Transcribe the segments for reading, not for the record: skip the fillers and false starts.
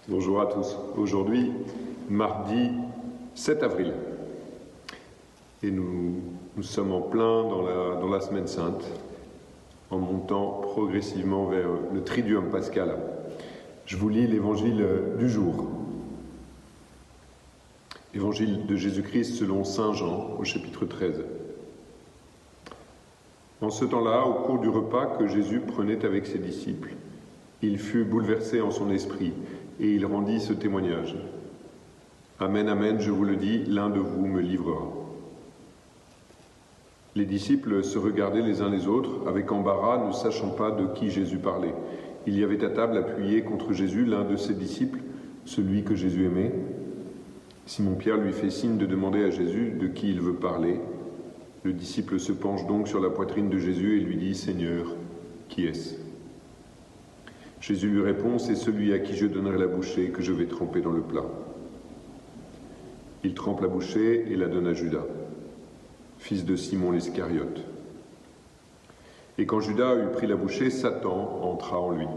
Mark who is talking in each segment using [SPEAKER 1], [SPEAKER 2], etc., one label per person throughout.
[SPEAKER 1] Bonjour à tous. Aujourd'hui, mardi 7 avril. Et nous sommes en plein dans la semaine sainte, en montant progressivement vers le Triduum pascal. Je vous lis l'évangile du jour. Évangile de Jésus-Christ selon saint Jean, au chapitre 13. En ce temps-là, au cours du repas que Jésus prenait avec ses disciples, il fut bouleversé en son esprit, et il rendit ce témoignage. Amen, amen, je vous le dis, l'un de vous me livrera. Les disciples se regardaient les uns les autres, avec embarras, ne sachant pas de qui Jésus parlait. Il y avait à table, appuyé contre Jésus, l'un de ses disciples, celui que Jésus aimait. Simon-Pierre lui fait signe de demander à Jésus de qui il veut parler. Le disciple se penche donc sur la poitrine de Jésus et lui dit « Seigneur, qui est-ce » Jésus lui répond « C'est celui à qui je donnerai la bouchée que je vais tremper dans le plat. » Il trempe la bouchée et la donne à Judas, fils de Simon l'Iscariote. Et quand Judas eut pris la bouchée, Satan entra en lui.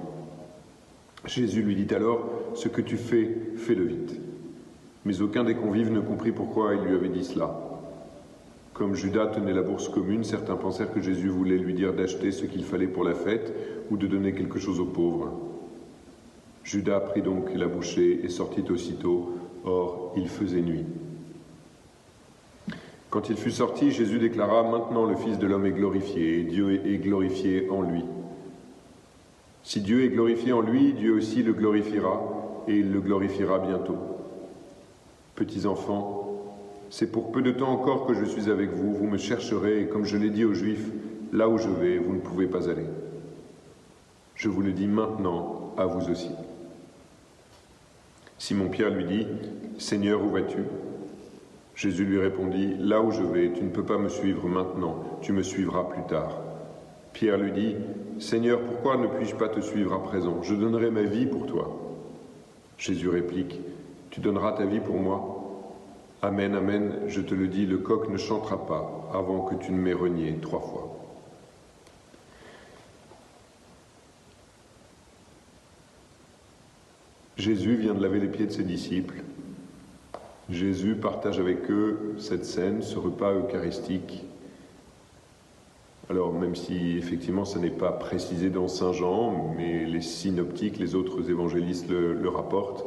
[SPEAKER 1] Jésus lui dit alors « Ce que tu fais, fais-le vite. » Mais aucun des convives ne comprit pourquoi il lui avait dit cela. Comme Judas tenait la bourse commune, certains pensèrent que Jésus voulait lui dire d'acheter ce qu'il fallait pour la fête ou de donner quelque chose aux pauvres. Judas prit donc la bouchée et sortit aussitôt. Or, il faisait nuit. Quand il fut sorti, Jésus déclara « Maintenant le Fils de l'homme est glorifié, et Dieu est glorifié en lui. Si Dieu est glorifié en lui, Dieu aussi le glorifiera, et il le glorifiera bientôt. Petits enfants, c'est pour peu de temps encore que je suis avec vous, vous me chercherez, et comme je l'ai dit aux Juifs, là où je vais, vous ne pouvez pas aller. Je vous le dis maintenant, à vous aussi. » Simon-Pierre lui dit « Seigneur, où vas-tu » Jésus lui répondit « Là où je vais, tu ne peux pas me suivre maintenant, tu me suivras plus tard. » Pierre lui dit « Seigneur, pourquoi ne puis-je pas te suivre à présent? Je donnerai ma vie pour toi. » Jésus réplique « Tu donneras ta vie pour moi? Amen, amen, je te le dis, le coq ne chantera pas avant que tu ne m'aies renié 3 fois. » Jésus vient de laver les pieds de ses disciples. Jésus partage avec eux cette scène, ce repas eucharistique. Alors, même si effectivement ça n'est pas précisé dans Saint Jean, mais les synoptiques, les autres évangélistes le rapportent,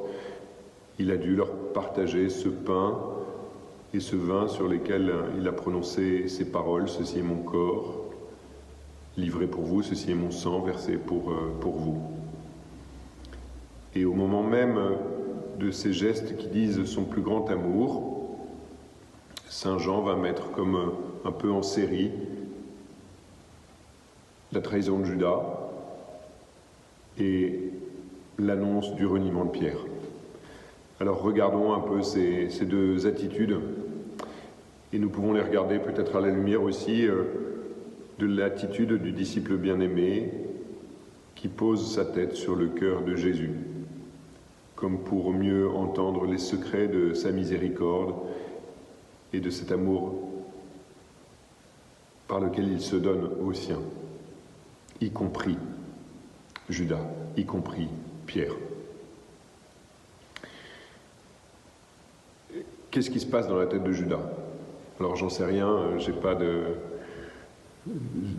[SPEAKER 1] il a dû leur partager ce pain et ce vin sur lesquels il a prononcé ces paroles. Ceci est mon corps, livré pour vous, ceci est mon sang, versé pour vous. Et au moment même de ces gestes qui disent son plus grand amour, Saint Jean va mettre comme un peu en série la trahison de Judas et l'annonce du reniement de Pierre. Alors regardons un peu ces 2 attitudes et nous pouvons les regarder peut-être à la lumière aussi de l'attitude du disciple bien-aimé qui pose sa tête sur le cœur de Jésus, comme pour mieux entendre les secrets de sa miséricorde et de cet amour par lequel il se donne aux siens, y compris Judas, y compris Pierre. Qu'est-ce qui se passe dans la tête de Judas? Alors j'en sais rien, j'ai pas de...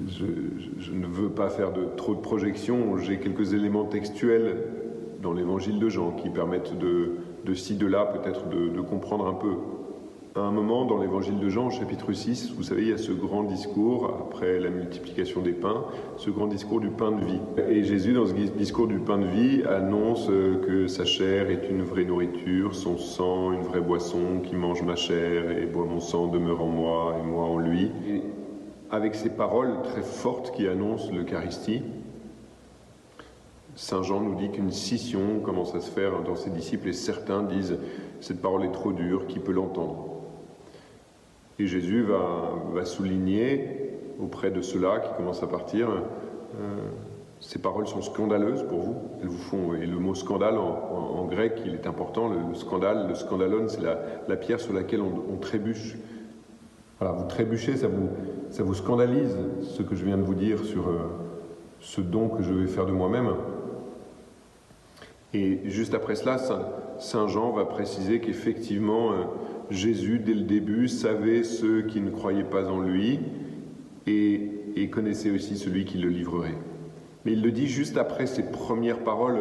[SPEAKER 1] Je ne veux pas faire trop de projections, j'ai quelques éléments textuels dans l'évangile de Jean qui permettent de ci, de là, peut-être de comprendre un peu. À un moment, dans l'évangile de Jean, au chapitre 6, vous savez, il y a ce grand discours, après la multiplication des pains, ce grand discours du pain de vie. Et Jésus, dans ce discours du pain de vie, annonce que sa chair est une vraie nourriture, son sang une vraie boisson, qui mange ma chair et boit mon sang demeure en moi et moi en lui. Et avec ces paroles très fortes qui annoncent l'Eucharistie, Saint Jean nous dit qu'une scission commence à se faire dans ses disciples et certains disent « cette parole est trop dure, qui peut l'entendre ?» Et Jésus va souligner auprès de ceux-là qui commencent à partir ces paroles sont scandaleuses pour vous, elles vous font, et le mot scandale en grec il est important, le scandalon c'est la pierre sur laquelle on trébuche. Voilà, vous trébuchez, ça vous scandalise ce que je viens de vous dire sur ce don que je vais faire de moi-même. Et juste après cela, Saint Jean va préciser qu'effectivement, Jésus, dès le début, savait ceux qui ne croyaient pas en lui et connaissait aussi celui qui le livrerait. Mais il le dit juste après ces premières paroles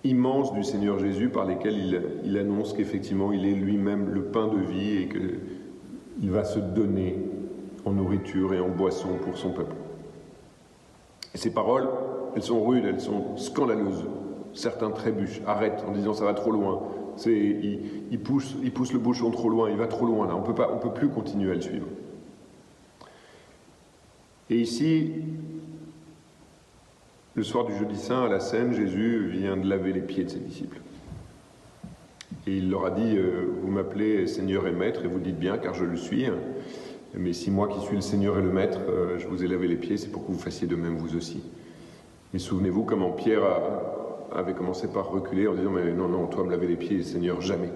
[SPEAKER 1] immenses du Seigneur Jésus par lesquelles il annonce qu'effectivement, il est lui-même le pain de vie et qu'il va se donner en nourriture et en boisson pour son peuple. Et ces paroles, elles sont rudes, elles sont scandaleuses. Certains trébuchent, arrêtent en disant ça va trop loin. Il pousse le bouchon trop loin, il va trop loin là. On peut plus continuer à le suivre. Et ici, le soir du jeudi saint à la Seine, Jésus vient de laver les pieds de ses disciples. Et il leur a dit, vous m'appelez Seigneur et Maître, et vous dites bien, car je le suis. Mais si moi qui suis le Seigneur et le Maître, je vous ai lavé les pieds, c'est pour que vous fassiez de même vous aussi. Et souvenez-vous comment Pierre avait commencé par reculer en disant, mais non, toi me laver les pieds, Seigneur, jamais.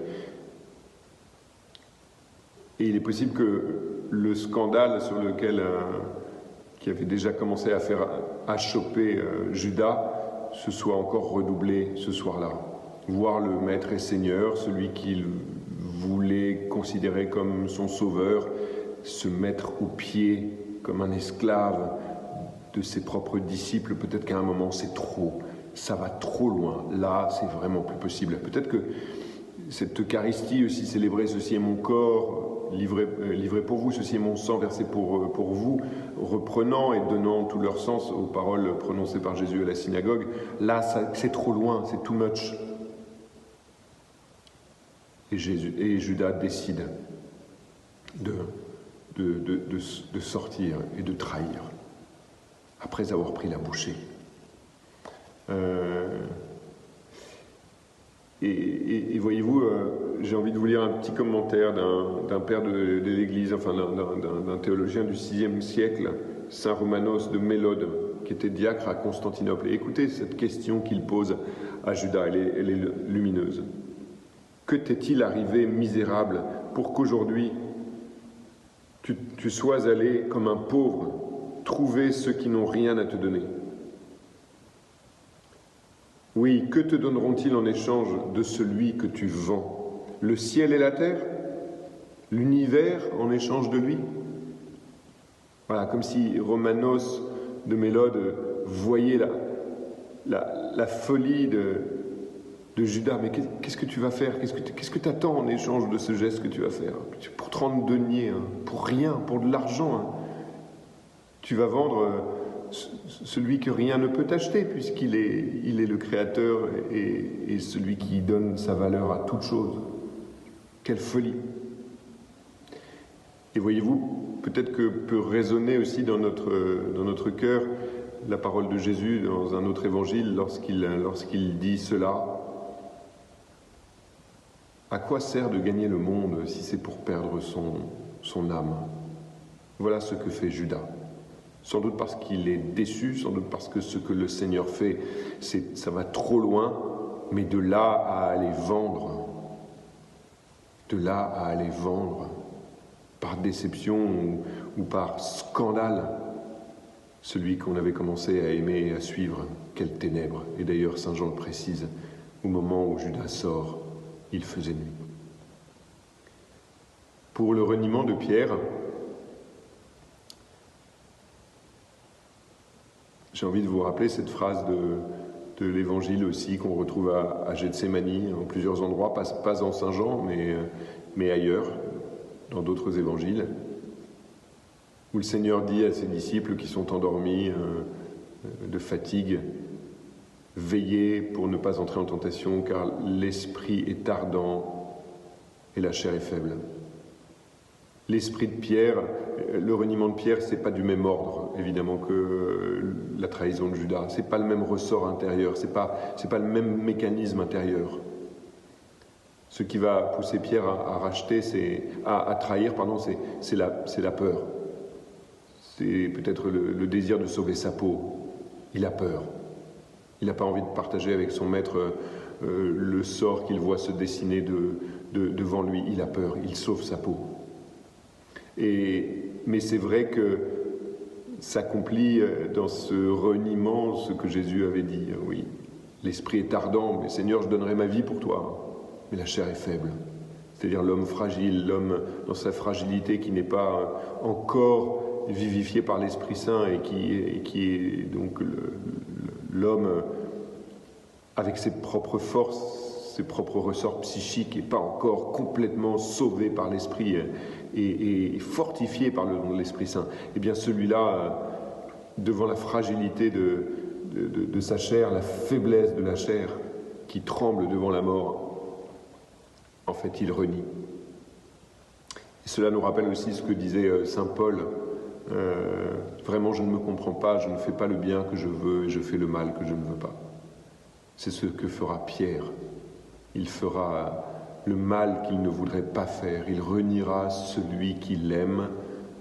[SPEAKER 1] Et il est possible que le scandale sur lequel, qui avait déjà commencé à faire achoper Judas, se soit encore redoublé ce soir-là. Voir le Maître et Seigneur, celui qu'il voulait considérer comme son sauveur, se mettre aux pieds comme un esclave de ses propres disciples, peut-être qu'à un moment c'est trop, ça va trop loin, là c'est vraiment plus possible. Peut-être que cette Eucharistie aussi célébrée, ceci est mon corps, livré pour vous, ceci est mon sang versé pour vous, reprenant et donnant tout leur sens aux paroles prononcées par Jésus à la synagogue, là c'est trop loin, c'est too much. Et Judas décide de sortir et de trahir, après avoir pris la bouchée. Et voyez-vous, j'ai envie de vous lire un petit commentaire d'un père de l'Église, enfin d'un théologien du VIe siècle, Saint Romanos de Mélode, qui était diacre à Constantinople. Et écoutez cette question qu'il pose à Judas, elle est lumineuse. Que t'est-il arrivé, misérable, pour qu'aujourd'hui tu sois allé comme un pauvre, trouver ceux qui n'ont rien à te donner? Oui, que te donneront-ils en échange de celui que tu vends? Le ciel et la terre? L'univers en échange de lui? Voilà, comme si Romanos de Mélode voyait la folie de Judas. Mais qu'est-ce que tu vas faire? Qu'est-ce que tu attends en échange de ce geste que tu vas faire? Pour 30 deniers, hein, pour rien, pour de l'argent. Hein. Tu vas vendre celui que rien ne peut acheter, puisqu'il est le Créateur et celui qui donne sa valeur à toute chose. Quelle folie! Et voyez-vous, peut-être que peut résonner aussi dans notre cœur la parole de Jésus dans un autre évangile lorsqu'il dit cela. À quoi sert de gagner le monde si c'est pour perdre son âme? Voilà ce que fait Judas. Sans doute parce qu'il est déçu, sans doute parce que ce que le Seigneur fait, ça va trop loin, mais de là à aller vendre, par déception ou par scandale, celui qu'on avait commencé à aimer et à suivre, quelle ténèbres. Et d'ailleurs, Saint Jean le précise, au moment où Judas sort, il faisait nuit. Pour le reniement de Pierre, j'ai envie de vous rappeler cette phrase de l'Évangile aussi qu'on retrouve à Gethsémani, en plusieurs endroits, pas en Saint Jean, mais ailleurs, dans d'autres évangiles, où le Seigneur dit à ses disciples qui sont endormis de fatigue, « Veillez pour ne pas entrer en tentation, car l'esprit est ardent et la chair est faible. » L'esprit de Pierre, le reniement de Pierre, c'est pas du même ordre, évidemment, que la trahison de Judas. C'est pas le même ressort intérieur, c'est pas le même mécanisme intérieur. Ce qui va pousser Pierre à trahir, c'est la peur. C'est peut-être le désir de sauver sa peau. Il a peur. Il n'a pas envie de partager avec son maître le sort qu'il voit se dessiner devant lui. Il a peur, il sauve sa peau. Mais c'est vrai que s'accomplit dans ce reniement ce que Jésus avait dit, oui. L'esprit est ardent, mais Seigneur, je donnerai ma vie pour toi. Mais la chair est faible. C'est-à-dire l'homme fragile, l'homme dans sa fragilité qui n'est pas encore vivifié par l'Esprit Saint et qui est donc l'homme avec ses propres forces, ses propres ressorts psychiques et pas encore complètement sauvé par l'Esprit et fortifié par le don de l'Esprit Saint. Eh bien celui-là, devant la fragilité de sa chair, la faiblesse de la chair qui tremble devant la mort, en fait, il renie. Et cela nous rappelle aussi ce que disait saint Paul. Vraiment, je ne me comprends pas, je ne fais pas le bien que je veux et je fais le mal que je ne veux pas. C'est ce que fera Pierre. Il fera le mal qu'il ne voudrait pas faire. Il reniera celui qu'il aime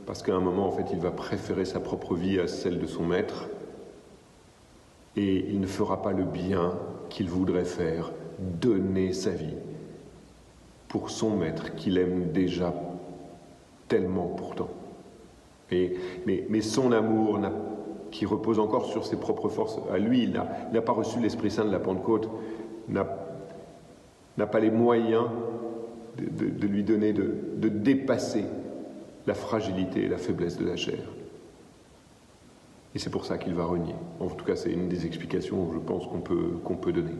[SPEAKER 1] parce qu'à un moment, en fait, il va préférer sa propre vie à celle de son maître. Et il ne fera pas le bien qu'il voudrait faire, donner sa vie pour son maître qu'il aime déjà tellement pourtant. Mais son amour, qui repose encore sur ses propres forces, à lui, il n'a pas reçu l'Esprit Saint de la Pentecôte, n'a pas les moyens de lui donner, de dépasser la fragilité et la faiblesse de la chair. Et c'est pour ça qu'il va renier. En tout cas, c'est une des explications, je pense, qu'on peut donner.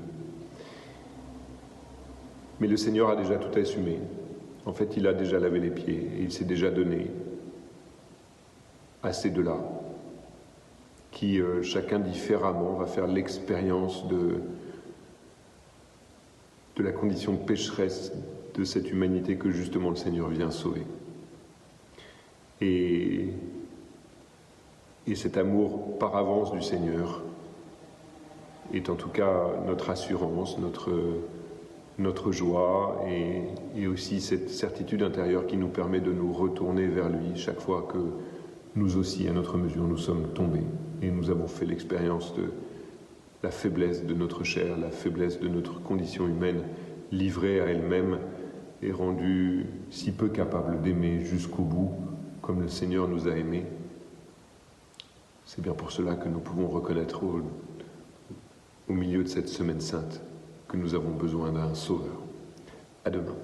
[SPEAKER 1] Mais le Seigneur a déjà tout assumé. En fait, il a déjà lavé les pieds et il s'est déjà donné à ces deux-là, qui, chacun différemment, va faire l'expérience de la condition pécheresse de cette humanité que justement le Seigneur vient sauver. Et cet amour par avance du Seigneur est en tout cas notre assurance, notre joie et aussi cette certitude intérieure qui nous permet de nous retourner vers lui chaque fois que nous aussi, à notre mesure, nous sommes tombés et nous avons fait l'expérience de la faiblesse de notre chair, la faiblesse de notre condition humaine livrée à elle-même et rendue si peu capable d'aimer jusqu'au bout comme le Seigneur nous a aimés. C'est bien pour cela que nous pouvons reconnaître au milieu de cette semaine sainte que nous avons besoin d'un sauveur. À demain.